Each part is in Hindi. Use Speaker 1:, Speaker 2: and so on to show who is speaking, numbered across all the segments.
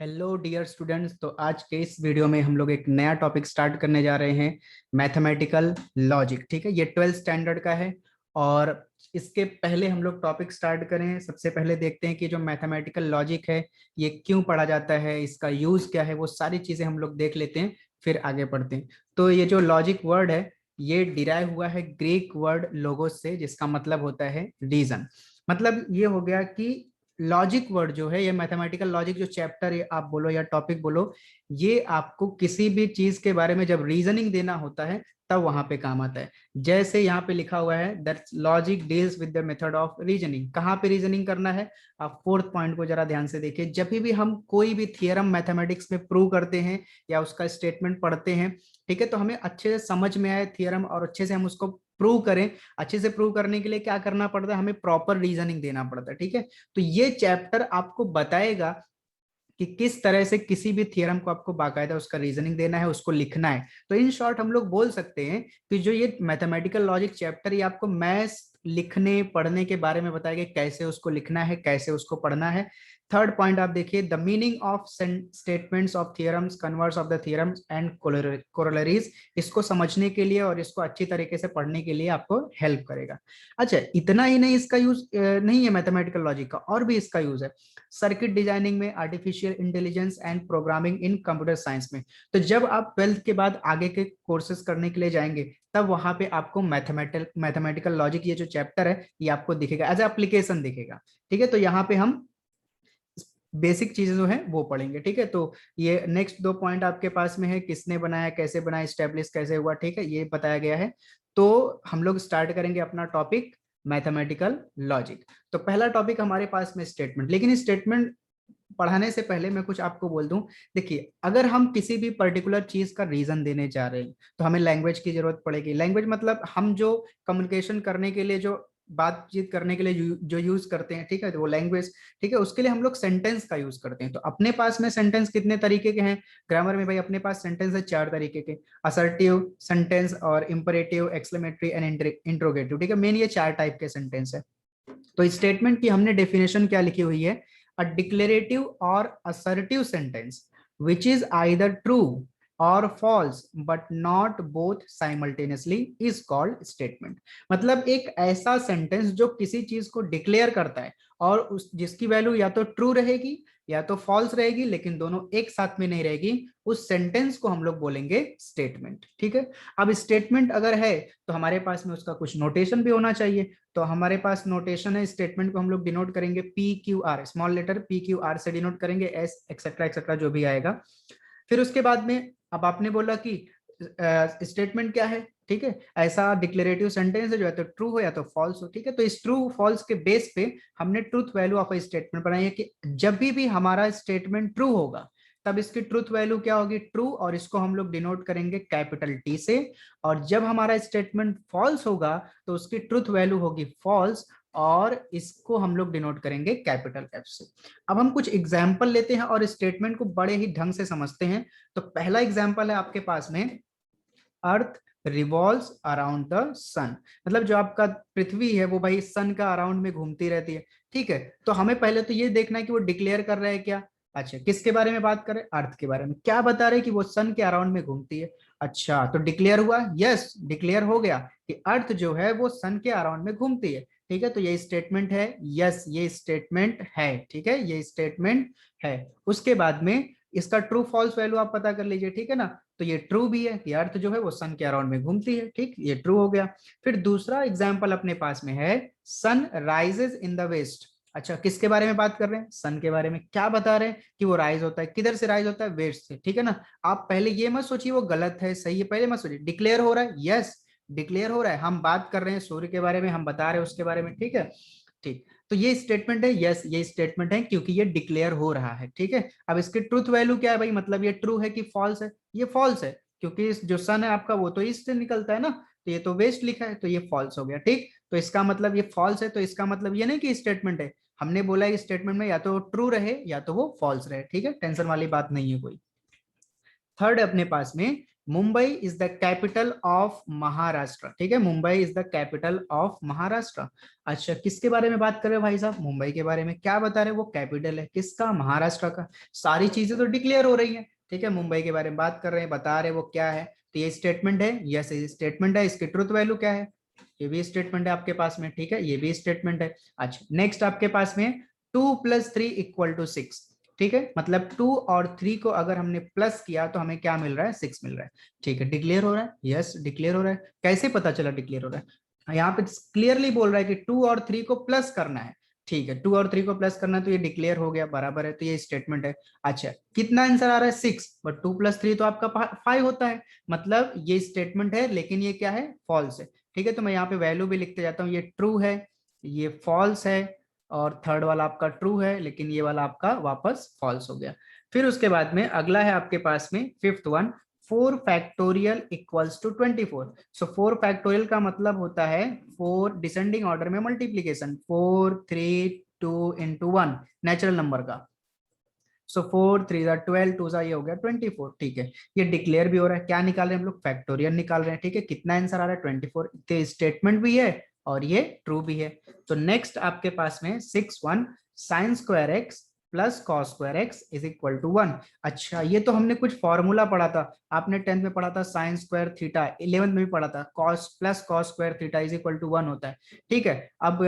Speaker 1: Hello dear students. तो आज के इस वीडियो में हम लोग एक नया टॉपिक स्टार्ट करने जा रहे हैं, मैथमेटिकल लॉजिक। ठीक है, ये 12th स्टैंडर्ड का है। और इसके पहले हम लोग टॉपिक स्टार्ट करें, सबसे पहले देखते हैं कि जो मैथमेटिकल लॉजिक है ये क्यों पढ़ा जाता है, इसका यूज क्या है, वो सारी चीजें हम लोग देख लेते हैं, फिर आगे बढ़ते हैं। तो ये जो लॉजिक वर्ड है ये डिराइव हुआ है ग्रीक वर्ड लोगोस से, जिसका मतलब होता है रीजन। मतलब ये हो गया कि लॉजिक वर्ड जो है, ये मैथमेटिकल लॉजिक जो चैप्टर आप बोलो या टॉपिक बोलो, ये आपको किसी भी चीज के बारे में जब रीजनिंग देना होता है तब वहां पे काम आता है। जैसे यहाँ पे लिखा हुआ है that logic deals with the method of reasoning. कहाँ पे रीजनिंग करना है, आप फोर्थ पॉइंट को जरा ध्यान से देखिए। जब भी हम कोई भी थियरम मैथमेटिक्स में प्रूव करते हैं या उसका स्टेटमेंट पढ़ते हैं, ठीक है, तो हमें अच्छे से समझ में आए थियरम और अच्छे से हम उसको प्रूव करें। अच्छे से प्रूव करने के लिए क्या करना पड़ता है, हमें प्रॉपर रीजनिंग देना पड़ता है। ठीक है, तो ये चैप्टर आपको बताएगा कि किस तरह से किसी भी थियरम को आपको बाकायदा उसका रीजनिंग देना है, उसको लिखना है। तो इन शॉर्ट हम लोग बोल सकते हैं कि जो ये मैथमेटिकल लॉजिक चैप्टर, ये आपको मैथ्स लिखने पढ़ने के बारे में बताएगा, कैसे उसको लिखना है, कैसे उसको पढ़ना है। थर्ड पॉइंट आप देखिए, the meaning of statements of theorems, converse of the theorems and corollaries. इसको समझने के लिए और इसको अच्छी तरीके से पढ़ने के लिए आपको हेल्प करेगा। अच्छा, इतना ही नहीं, इसका यूज नहीं है मैथमेटिकल लॉजिक का, और भी इसका यूज है सर्किट डिजाइनिंग में, artificial intelligence and programming in computer science में। तो जब आप 12th के बाद आगे के कोर्सेज करने के लिए जाएंगे, तब वहां पे आपको मैथमेटिकल लॉजिक ये जो चैप्टर है ये आपको दिखेगा, एज एप्लीकेशन दिखेगा। ठीक है, तो यहाँ पे हम बेसिक चीजें जो है वो पढ़ेंगे। ठीक है, तो ये नेक्स्ट दो पॉइंट आपके पास में है, किसने बनाया, कैसे बनाया, स्टेब्लिश कैसे हुआ, ठीक है, ये बताया गया है। तो हम लोग स्टार्ट करेंगे अपना टॉपिक मैथमेटिकल लॉजिक। तो पहला टॉपिक हमारे पास में स्टेटमेंट। लेकिन स्टेटमेंट पढ़ाने से पहले मैं कुछ आपको बोल दूं। देखिए, अगर हम किसी भी पर्टिकुलर चीज का रीजन देने जा रहे हैं तो हमें लैंग्वेज की जरूरत पड़ेगी। लैंग्वेज मतलब हम जो कम्युनिकेशन करने के लिए, जो बातचीत करने के लिए जो यूज करते हैं, ठीक है, तो वो लैंग्वेज। ठीक है, उसके लिए हम लोग सेंटेंस का यूज करते हैं। तो अपने पास में सेंटेंस कितने तरीके के हैं ग्रामर में भाई? अपने पास सेंटेंस है 4 तरीके के, असर्टिव सेंटेंस और इंपरेटिव, एक्सक्लेमेटरी एंड इंट्रोगेटिव। ठीक है, मेन ये 4 टाइप के सेंटेंस है। तो स्टेटमेंट की हमने डेफिनेशन क्या लिखी हुई है, a declarative or assertive sentence which is either true or false but not both simultaneously is called statement। मतलब एक ऐसा सेंटेंस जो किसी चीज को डिक्लेयर करता है और उस जिसकी वैल्यू या तो ट्रू रहेगी या तो फॉल्स रहेगी, लेकिन दोनों एक साथ में नहीं रहेगी, उस सेंटेंस को हम लोग बोलेंगे स्टेटमेंट। ठीक है, अब स्टेटमेंट अगर है तो हमारे पास में उसका कुछ नोटेशन भी होना चाहिए। तो हमारे पास नोटेशन है, स्टेटमेंट को हम लोग डिनोट करेंगे P Q R, small letter P Q R से डिनोट करेंगे, एस एक्सेट्रा एक्सेट्रा जो भी आएगा। फिर उसके बाद में अब आपने बोला कि स्टेटमेंट क्या है, ठीक है, ऐसा डिक्लेरेटिव सेंटेंस है जो या तो ट्रू हो या तो फॉल्स हो। ठीक है, तो इस ट्रू फॉल्स के बेस पे हमने truth value of A statement बनाई है कि जब भी हमारा स्टेटमेंट ट्रू होगा तब इसकी ट्रूथ वैल्यू क्या होगी, ट्रू, और इसको हम लोग डिनोट करेंगे कैपिटल टी से। और जब हमारा स्टेटमेंट फॉल्स होगा तो उसकी ट्रूथ वैल्यू होगी फॉल्स, और इसको हम लोग डिनोट करेंगे कैपिटल एफ से। अब हम कुछ एग्जाम्पल लेते हैं और स्टेटमेंट को बड़े ही ढंग से समझते हैं। तो पहला एग्जाम्पल है आपके पास में, अर्थ रिवॉल्व्स अराउंड द सन। मतलब जो आपका पृथ्वी है वो भाई सन का अराउंड में घूमती रहती है। ठीक है, तो हमें पहले तो ये देखना है कि वो डिक्लेयर कर रहा है क्या। अच्छा, किसके बारे में बात करें, अर्थ के बारे में। क्या बता रहे हैं कि वो सन के अराउंड में घूमती है। अच्छा, तो डिक्लेयर हुआ, यस डिक्लेयर हो गया कि अर्थ जो है वो सन के अराउंड में घूमती है। ठीक है, तो ये स्टेटमेंट है, यस ये स्टेटमेंट है। ठीक है, ये स्टेटमेंट है। उसके बाद में इसका ट्रू फॉल्स वैल्यू आप पता कर लीजिए। ठीक है ना, तो ये ट्रू भी है कि अर्थ जो है वो सन के अराउंड में घूमती है। ठीक, ये ट्रू हो गया। फिर दूसरा एग्जाम्पल अपने पास में है, sun rises in the west. अच्छा, किसके बारे में बात कर रहे हैं, सन के बारे में। क्या बता रहे हैं कि वो राइज होता है, किधर से राइज होता है, वेस्ट से। ठीक है ना, आप पहले ये मत सोचिए वो गलत है सही है, पहले मत सोचिए, डिक्लेयर हो रहा है, यस डिक्लेयर हो रहा है। हम बात कर रहे हैं सूर्य के बारे में, हम बता रहे हैं उसके बारे में। ठीक है, ठीक, तो ये स्टेटमेंट है, यस ये स्टेटमेंट है क्योंकि ये डिक्लेयर हो रहा है। ठीक है, अब इसकी ट्रूथ वैल्यू क्या है भाई, मतलब ये ट्रू है कि फॉल्स है, ये फॉल्स है क्योंकि जो सन है आपका वो तो ईस्ट से निकलता है ना, तो ये तो वेस्ट लिखा है, तो ये फॉल्स हो गया। ठीक, तो इसका मतलब ये फॉल्स है, तो इसका मतलब ये नहीं कि स्टेटमेंट है, हमने बोला है स्टेटमेंट में या तो ट्रू रहे या तो वो फॉल्स रहे। ठीक है, टेंशन वाली बात नहीं है कोई। थर्ड अपने पास में, Mumbai is the capital of Maharashtra, ठीक है, Mumbai is the capital of Maharashtra. अच्छा, किसके बारे में बात कर रहे हो भाई साहब? मुंबई के बारे में। क्या बता रहे हैं? वो कैपिटल है किसका? महाराष्ट्र का। सारी चीजें तो डिक्लेयर हो रही हैं, ठीक है, मुंबई के बारे में बात कर रहे हैं, बता रहे हैं वो क्या है। तो ये स्टेटमेंट है, यस ये स्टेटमेंट है। इसकी ट्रुथ वैल्यू क्या है? ये भी स्टेटमेंट है आपके पास में, ठीक है, ये भी स्टेटमेंट है। अच्छा, नेक्स्ट आपके पास में 2+3 = 6, ठीक है, मतलब 2 और 3 को अगर हमने प्लस किया तो हमें क्या मिल रहा है? 6 मिल रहा है, ठीक है। डिक्लेयर हो रहा है, यस डिक्लेयर हो रहा है। कैसे पता चला डिक्लेयर हो रहा है? यहाँ पे क्लियरली बोल रहा है कि 2 और 3 को प्लस करना है, ठीक है, 2 और 3 को प्लस करना है, तो ये डिक्लेयर हो गया, बराबर है, तो ये स्टेटमेंट है। अच्छा, कितना आंसर आ रहा है? 6, बट 2+3 तो आपका 5 होता है, मतलब ये स्टेटमेंट है, लेकिन ये क्या है? फॉल्स है, ठीक है। तो मैं यहाँ पे वैल्यू भी लिखते जाता हूँ, ये ट्रू है, ये फॉल्स है, और थर्ड वाला आपका ट्रू है, लेकिन ये वाला आपका वापस फॉल्स हो गया। फिर उसके बाद में अगला है आपके पास में fifth one, 4 factorial equals to 24। So 4 factorial का मतलब होता है 4 डिसेंडिंग ऑर्डर में मल्टीप्लीकेशन, 4 3 2 into 1 नेचुरल नंबर का। सो 4 3 12, 2 ये हो गया 24, ठीक है। ये डिक्लेयर भी हो रहा है, क्या निकाल रहे हैं हम लोग? फैक्टोरियल निकाल रहे हैं, ठीक है। कितना आंसर आ रहा है? 24। तो स्टेटमेंट भी है और ये ट्रू भी है। तो नेक्स्ट आपके पास में 6 1, sine square x plus cos square x is equal to 1। अच्छा, ये तो हमने कुछ फॉर्मूला पढ़ा था, आपने 10th में पढ़ा था, साइन स्क्वायर थीटा, 11th में भी पढ़ा था, cos plus cos square theta is equal to 1 होता है, ठीक है। अब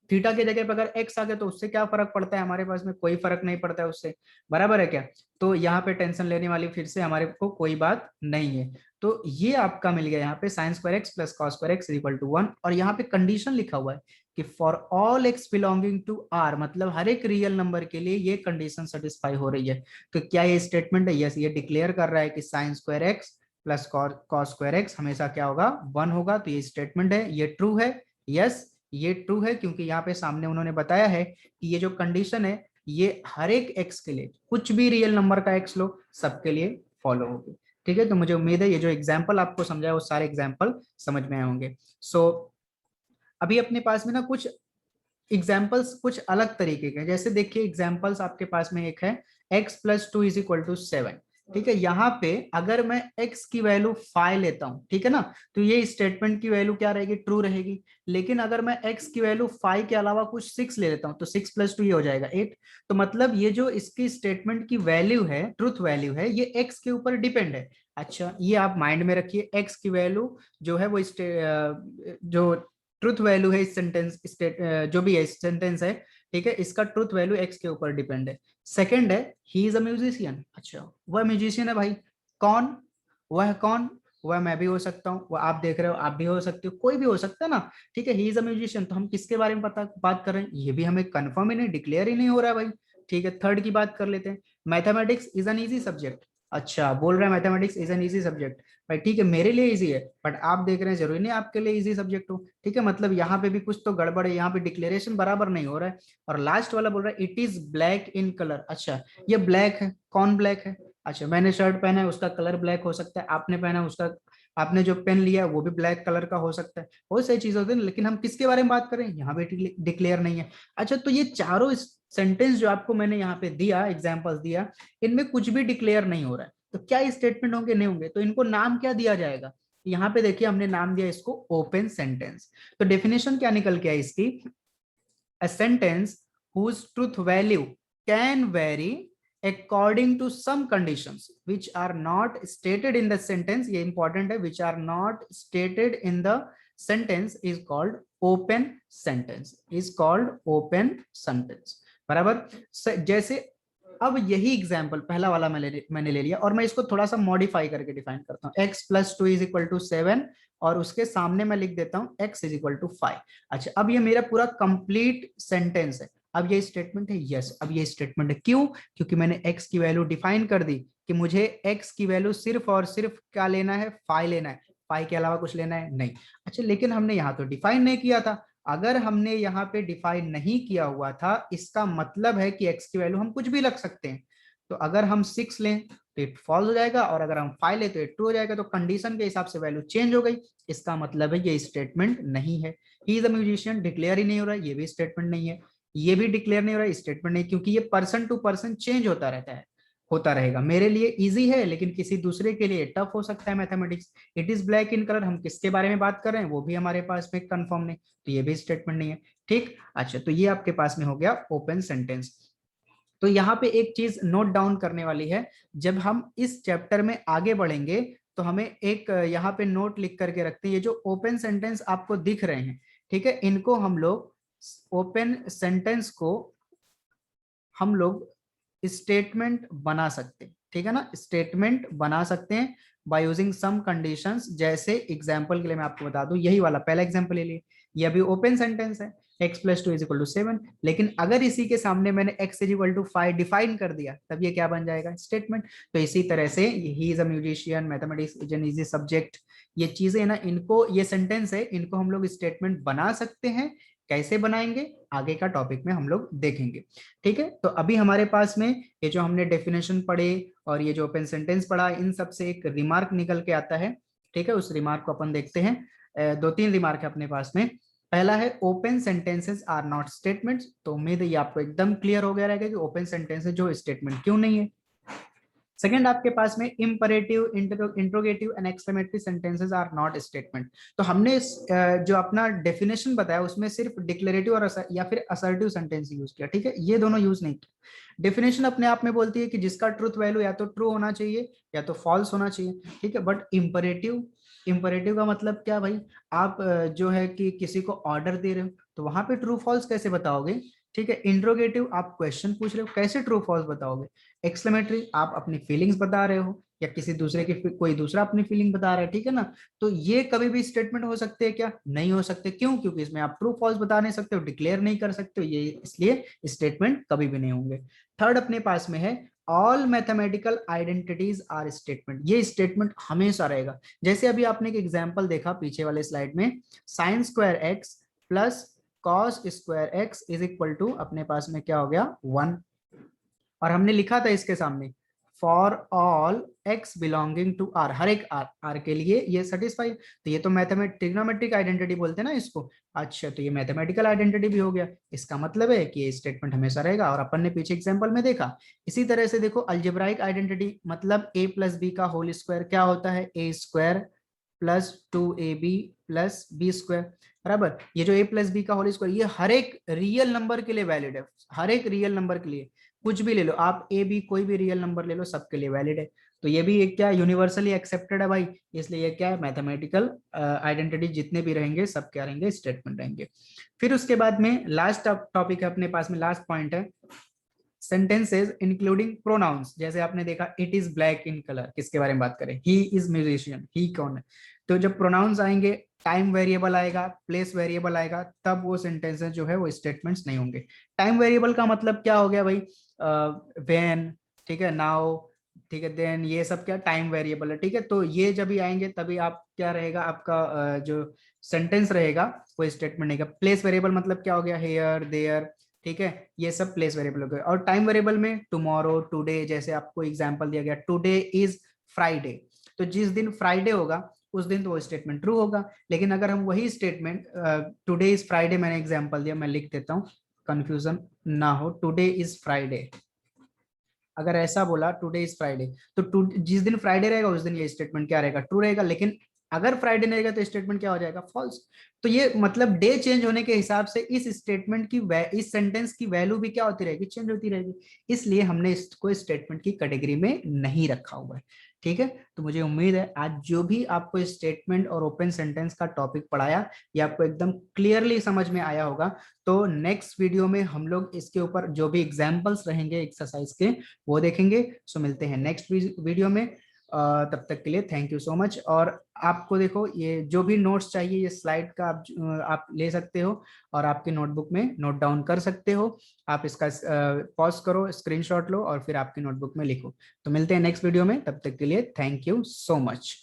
Speaker 1: थीटा की जगह पर अगर एक्स आ गया तो उससे क्या फर्क पड़ता है? हमारे पास में कोई फर्क नहीं पड़ता है उससे, बराबर है क्या? तो यहाँ पे टेंशन लेने वाली फिर से हमारे को कोई बात नहीं है। तो ये आपका मिल गया यहाँ पे, sine square x plus cos square x equal to 1, और यहाँ पे कंडीशन लिखा हुआ है कि for all x belonging to R, मतलब हर एक रियल नंबर के लिए ये कंडीशन सेटिस्फाई हो रही है। तो क्या ये स्टेटमेंट है? यस, ये डिक्लेयर कर रहा है कि sign square x plus cos square x हमेशा क्या होगा? 1 होगा। तो ये स्टेटमेंट है, ये ट्रू है, यस ये ट्रू है, क्योंकि यहाँ पे सामने उन्होंने बताया है कि ये जो कंडीशन है ये हर एक एक्स के लिए, कुछ भी रियल नंबर का एक्स लो, सबके लिए फॉलो होगी, ठीक है। तो मुझे उम्मीद है ये जो एग्जाम्पल आपको समझाया वो सारे एग्जाम्पल समझ में आए होंगे। सो अभी अपने पास में ना कुछ एग्जाम्पल्स कुछ अलग तरीके के, जैसे देखिए एग्जाम्पल्स आपके पास में एक है x+2 = 7, ठीक है। यहाँ पे अगर मैं x की वैल्यू 5 लेता हूँ, ठीक है ना, तो ये स्टेटमेंट की वैल्यू क्या रहेगी? ट्रू रहेगी। लेकिन अगर मैं x की वैल्यू 5 के अलावा कुछ 6 ले लेता हूँ तो 6+2 ये हो जाएगा 8। तो मतलब ये जो इसकी स्टेटमेंट की वैल्यू है, ट्रूथ वैल्यू है, ये x के ऊपर डिपेंड है। अच्छा, ये आप माइंड में रखिए, x की वैल्यू जो है वो जो ट्रुथ वैल्यू है इस सेंटेंस जो भी है इस सेंटेंस है, ठीक है, इसका ट्रुथ वैल्यू एक्स के ऊपर डिपेंड है। सेकंड है, ही इज अ म्यूजिशियन। अच्छा, वह म्यूजिशियन है भाई, कौन? वह कौन? वह मैं भी हो सकता हूँ, वह आप देख रहे हो आप भी हो सकते हो, कोई भी हो सकता है ना, ठीक है। ही इज अ म्यूजिशियन, तो हम किसके बारे में बात कर रहे हैं? ये भी हमें कंफर्म ही नहीं, डिक्लेयर ही नहीं हो रहा है भाई, ठीक है। थर्ड की बात कर लेते हैं, mathematics is an easy subject. अच्छा, बोल रहे हैं mathematics is an easy subject, भाई ठीक है, मेरे लिए इजी है, बट आप देख रहे हैं जरूरी नहीं आपके लिए इजी सब्जेक्ट हो, ठीक है। मतलब यहाँ पे भी कुछ तो गड़बड़ है, यहाँ पे डिक्लेरेशन बराबर नहीं हो रहा है। और लास्ट वाला बोल रहा है it is black in colour. अच्छा, ये ब्लैक है, कौन ब्लैक है? अच्छा, मैंने शर्ट पहना है उसका कलर ब्लैक हो सकता है, आपने पहना है उसका, आपने जो पेन लिया है वो भी ब्लैक कलर का हो सकता है, बहुत सारी चीजें होती है, लेकिन हम किसके बारे में बात करें? यहाँ पे डिक्लेयर नहीं है। अच्छा, तो ये चारों सेंटेंस जो आपको मैंने यहाँ पे दिया, एग्जाम्पल्स दिया, इनमें कुछ भी डिक्लेयर नहीं हो रहा है, तो क्या स्टेटमेंट होंगे? नहीं होंगे। तो इनको नाम क्या दिया जाएगा? यहाँ पे देखिए हमने नाम दिया इसको ओपन सेंटेंस। तो डेफिनेशन क्या निकल के आई इसकी? a sentence whose truth value can vary according to some conditions which are not stated in the sentence, ये important है, which are not stated in the sentence is called open sentence, is called open sentence, बराबर। जैसे अब यही एग्जाम्पल पहला वाला मैंने ले लिया, और मैं इसको थोड़ा सा मॉडिफाई करके डिफाइन करता हूँ, x+2 = 7, और उसके सामने मैं लिख देता हूँ x = 5। अच्छा, अब ये मेरा पूरा कंप्लीट सेंटेंस है, अब ये स्टेटमेंट है, यस अब ये स्टेटमेंट है, क्यों? क्योंकि मैंने x की वैल्यू डिफाइन कर दी कि मुझे x की वैल्यू सिर्फ और सिर्फ क्या लेना है? 5 लेना है, 5 के अलावा कुछ लेना है नहीं। अच्छा, लेकिन हमने यहाँ तो डिफाइन नहीं किया था। अगर हमने यहाँ पे डिफाइन नहीं किया हुआ था, इसका मतलब है कि x की वैल्यू हम कुछ भी रख सकते हैं। तो अगर हम 6 लें तो इट फॉल्स हो जाएगा, और अगर हम 5 लें तो इट ट्रू हो जाएगा। तो कंडीशन के हिसाब से वैल्यू चेंज हो गई, इसका मतलब है ये स्टेटमेंट नहीं है। He is a musician declare ही नहीं हो रहा है, ये भी स्टेटमेंट नहीं है, ये भी डिक्लेयर नहीं हो रहा है, स्टेटमेंट नहीं, क्योंकि ये पर्सन टू पर्सन चेंज होता रहता है। होता रहेगा। मेरे लिए इजी है लेकिन किसी दूसरे के लिए टफ हो सकता है mathematics. It is black in colour, हम किसके बारे में बात कर रहे हैं वो भी हमारे पास में कंफर्म नहीं, तो ये भी स्टेटमेंट नहीं है। ठीक, अच्छा, तो ये आपके पास में हो गया ओपन सेंटेंस। तो यहाँ पे एक चीज नोट डाउन करने वाली है, जब हम इस चैप्टर में आगे बढ़ेंगे तो हमें एक यहाँ पे नोट लिख करके रखते हैं, ये जो ओपन सेंटेंस आपको दिख रहे हैं, ठीक है, इनको हम लोग ओपन सेंटेंस को हम लोग स्टेटमेंट बना सकते हैं, ठीक है ना, स्टेटमेंट बना सकते हैं बाय यूजिंग सम कंडीशंस। जैसे एग्जांपल के लिए मैं आपको बता दूं, यही वाला पहला एग्जांपल ले लिए, ये अभी ओपन सेंटेंस है, x + 2 = 7, लेकिन अगर इसी के सामने मैंने x = 5 डिफाइन कर दिया तब ये क्या बन जाएगा, स्टेटमेंट। तो इसी तरह से ही is a musician, mathematics is an easy subject, ये चीजें ना, इनको, ये सेंटेंस है, इनको हम लोग स्टेटमेंट बना सकते हैं। कैसे बनाएंगे आगे का टॉपिक में हम लोग देखेंगे। ठीक है, तो अभी हमारे पास में ये जो हमने डेफिनेशन पढ़े और ये जो ओपन सेंटेंस पढ़ा, इन सब से एक रिमार्क निकल के आता है। ठीक है, उस रिमार्क को अपन देखते हैं। 2-3 रिमार्क है अपने पास में। पहला है open sentences are not statements. तो उम्मीद है ये आपको एकदम क्लियर हो गया रहेगा कि ओपन सेंटेंसेस जो स्टेटमेंट क्यों नहीं है। सेकेंड आपके पास में imperative, interrogative and exclamatory sentences are not statement. तो हमने जो अपना डेफिनेशन बताया उसमें सिर्फ डिक्लेरेटिव और या फिर असर्टिव सेंटेंस यूज किया, ठीक है, ये दोनों यूज नहीं किया। डेफिनेशन अपने आप में बोलती है कि जिसका ट्रूथ वैल्यू या तो ट्रू होना चाहिए या तो फॉल्स होना चाहिए, ठीक है, बट इंपरेटिव, इंपरेटिव का मतलब क्या भाई, आप जो है कि किसी को ऑर्डर दे रहे हो तो वहां पे ट्रू फॉल्स कैसे बताओगे, ठीक है। इंट्रोगेटिव, आप क्वेश्चन पूछ रहे हो, कैसे ट्रू फॉल्स बताओगे। एक्सक्लेमेटरी, आप अपनी फीलिंग्स बता रहे हो या किसी दूसरे की, कोई दूसरा अपनी फीलिंग बता रहा है, ठीक है ना। तो ये कभी भी स्टेटमेंट हो सकते हैं क्या, नहीं हो सकते। क्यों, क्योंकि इसमें आप ट्रू फॉल्स बता नहीं सकते हो, डिक्लेयर नहीं कर सकते हो, ये इसलिए स्टेटमेंट कभी भी नहीं होंगे। थर्ड अपने पास में है all mathematical identities are statement. ये स्टेटमेंट हमेशा रहेगा। जैसे अभी आपने एक एग्जांपल देखा पीछे वाले स्लाइड में, sin² x plus cos² x is equal to, अपने पास में क्या हो गया, 1। और हमने लिखा था इसके सामने for all x belonging to r, हर एक r के लिए ये सेटिस्फाई। तो ये तो ट्रिग्नोमेट्रिक आइडेंटिटी बोलते हैं ना इसको। अच्छा, तो ये मैथमेटिकल आइडेंटिटी भी हो गया। इसका मतलब है कि ये स्टेटमेंट हमेशा रहेगा। और अपन ने पीछे एग्जांपल में देखा, इसी तरह से देखो अलजेब्राइक आइडेंटिटी, मतलब a + b का होल स्क्वायर क्या होता है, a² + 2ab + b², बराबर। ये जो a + b का होल स्क्वायर, ये हर एक रियल नंबर के लिए वैलिड है, हर एक रियल नंबर के लिए। कुछ भी ले लो आप, ए बी कोई भी रियल नंबर ले लो, सबके लिए वैलिड है। तो ये भी एक क्या, यूनिवर्सली एक्सेप्टेड है भाई, इसलिए ये क्या है, मैथमेटिकल आइडेंटिटी जितने भी रहेंगे सब क्या रहेंगे, स्टेटमेंट रहेंगे। फिर उसके बाद में लास्ट टॉपिक है अपने पास में, लास्ट पॉइंट है सेंटेंसेस इंक्लूडिंग प्रोनाउंस। जैसे आपने देखा it is black in colour, किसके बारे में बात करें, ही इज म्यूजिशियन, ही कौन है। तो जब प्रोनाउंस आएंगे, टाइम वेरिएबल आएगा, प्लेस वेरिएबल आएगा, तब वो सेंटेंसेस जो है वो स्टेटमेंट्स नहीं होंगे। टाइम वेरिएबल का मतलब क्या हो गया भाई, व्हेन, ठीक है, नाउ, ठीक है, देन, ये सब क्या टाइम वेरिएबल है, ठीक है। तो ये जब भी आएंगे तभी आप क्या रहेगा, आपका जो सेंटेंस रहेगा वो स्टेटमेंट रहेगा। प्लेस वेरिएबल मतलब क्या हो गया, हेयर, देयर, ठीक है, ये सब प्लेस वेरिएबल हो गए। और टाइम वेरिएबल में टुमारो, टुडे, जैसे आपको एग्जांपल दिया गया टुडे इज फ्राइडे, तो जिस दिन फ्राइडे होगा उस दिन तो वो स्टेटमेंट ट्रू होगा। लेकिन अगर हम वही स्टेटमेंट, टुडे इज फ्राइडे, मैंने एग्जांपल दिया, मैं लिख देता हूँ कंफ्यूजन ना हो, टुडे इज फ्राइडे, अगर ऐसा बोला टुडे इज फ्राइडे, तो जिस दिन फ्राइडे रहेगा उस दिन ये स्टेटमेंट क्या रहेगा, ट्रू रहेगा। लेकिन अगर फ्राइडे नहीं रहेगा तो स्टेटमेंट क्या हो जाएगा, फॉल्स। तो ये मतलब डे चेंज होने के हिसाब से इस स्टेटमेंट की, इस सेंटेंस की वैल्यू भी क्या होती रहेगी, चेंज होती रहेगी। इसलिए हमने इसको स्टेटमेंट की कैटेगरी में नहीं रखा हुआ है, ठीक है। तो मुझे उम्मीद है आज जो भी आपको स्टेटमेंट और ओपन सेंटेंस का टॉपिक पढ़ाया ये आपको एकदम क्लियरली समझ में आया होगा। तो नेक्स्ट वीडियो में हम लोग इसके ऊपर जो भी एग्जाम्पल्स रहेंगे एक्सरसाइज के वो देखेंगे। सो मिलते हैं नेक्स्ट वीडियो में। तब तक के लिए थैंक यू सो मच। और आपको देखो ये जो भी नोट्स चाहिए, ये स्लाइड का आप ले सकते हो और आपके नोटबुक में नोट डाउन कर सकते हो। आप इसका पॉज करो, स्क्रीनशॉट लो और फिर आपकी नोटबुक में लिखो। तो मिलते हैं नेक्स्ट वीडियो में, तब तक के लिए थैंक यू सो मच।